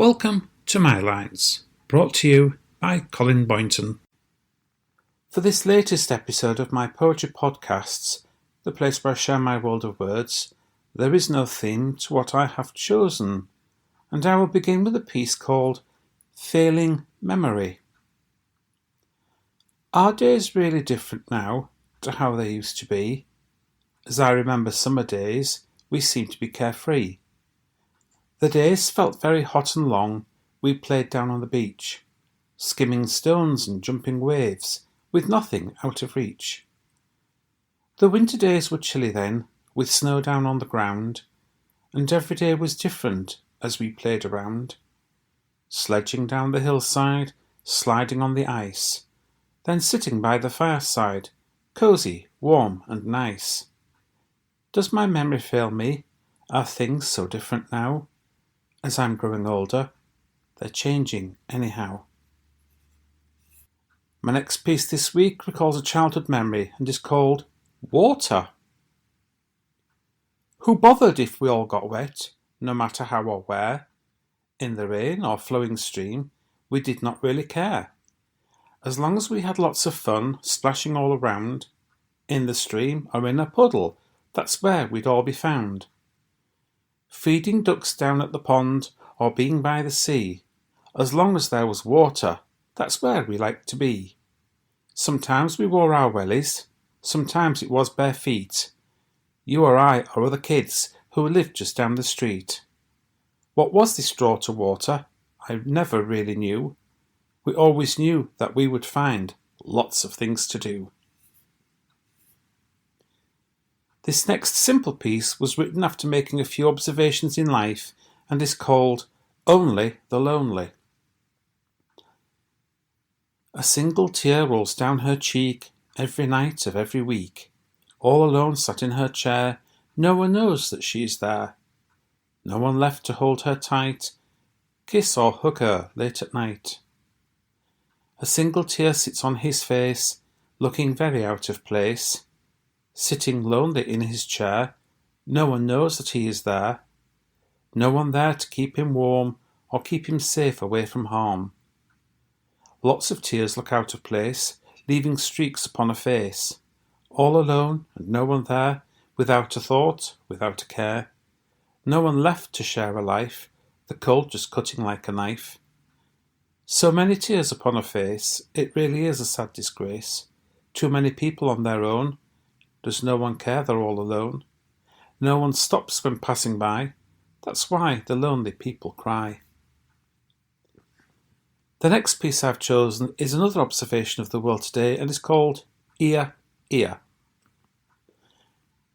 Welcome to My Lines, brought to you by Colin Boynton. For this latest episode of my poetry podcasts, the place where I share my world of words, there is no theme to what I have chosen, and I will begin with a piece called Failing Memory. Are days really different now to how they used to be? As I remember summer days, we seemed to be carefree. The days felt very hot and long. We played down on the beach, skimming stones and jumping waves, with nothing out of reach. The winter days were chilly then, with snow down on the ground, and every day was different as we played around, sledging down the hillside, sliding on the ice, then sitting by the fireside, cosy, warm and nice. Does my memory fail me? Are things so different now? As I'm growing older, they're changing anyhow. My next piece this week recalls a childhood memory and is called Water. Who bothered if we all got wet, no matter how or where? In the rain or flowing stream, we did not really care. As long as we had lots of fun splashing all around, in the stream or in a puddle, that's where we'd all be found. Feeding ducks down at the pond or being by the sea, as long as there was water, that's where we liked to be. Sometimes we wore our wellies, sometimes it was bare feet. You or I or other kids who lived just down the street. What was this draw to water? I never really knew. We always knew that we would find lots of things to do. This next simple piece was written after making a few observations in life and is called Only the Lonely. A single tear rolls down her cheek every night of every week. All alone sat in her chair, no one knows that she is there. No one left to hold her tight, kiss or hug her late at night. A single tear sits on his face, looking very out of place. Sitting lonely in his chair, no one knows that he is there. No one there to keep him warm or keep him safe away from harm. Lots of tears look out of place, leaving streaks upon a face. All alone and no one there, without a thought, without a care. No one left to share a life, the cold just cutting like a knife. So many tears upon a face, it really is a sad disgrace. Too many people on their own. Does no one care they're all alone? No one stops when passing by. That's why the lonely people cry. The next piece I've chosen is another observation of the world today and is called Ear, Ear.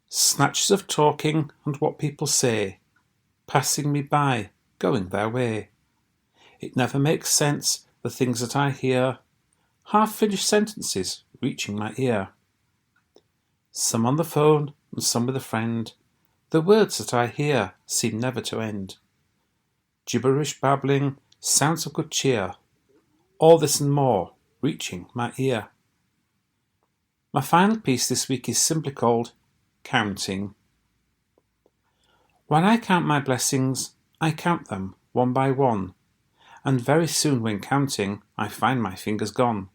Snatches of talking and what people say, passing me by, going their way. It never makes sense, the things that I hear, half-finished sentences reaching my ear. Some on the phone and some with a friend. The words that I hear seem never to end. Gibberish babbling, sounds of good cheer. All this and more reaching my ear. My final piece this week is simply called Counting. When I count my blessings, I count them one by one, and very soon when counting, I find my fingers gone.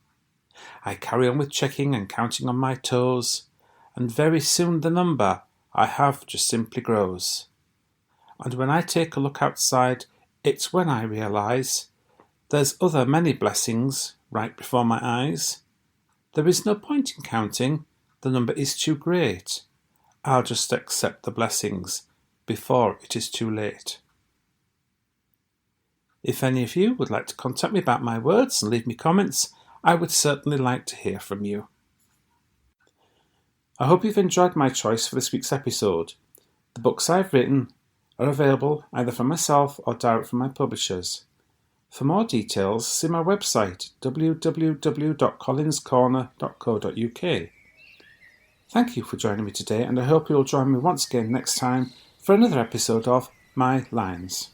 I carry on with checking and counting on my toes, and very soon the number I have just simply grows. And when I take a look outside, it's when I realise there's other many blessings right before my eyes. There is no point in counting, the number is too great. I'll just accept the blessings before it is too late. If any of you would like to contact me about my words and leave me comments, I would certainly like to hear from you. I hope you've enjoyed my choice for this week's episode. The books I've written are available either from myself or direct from my publishers. For more details, see my website www.colinscorner.co.uk. Thank you for joining me today, and I hope you'll join me once again next time for another episode of My Lines.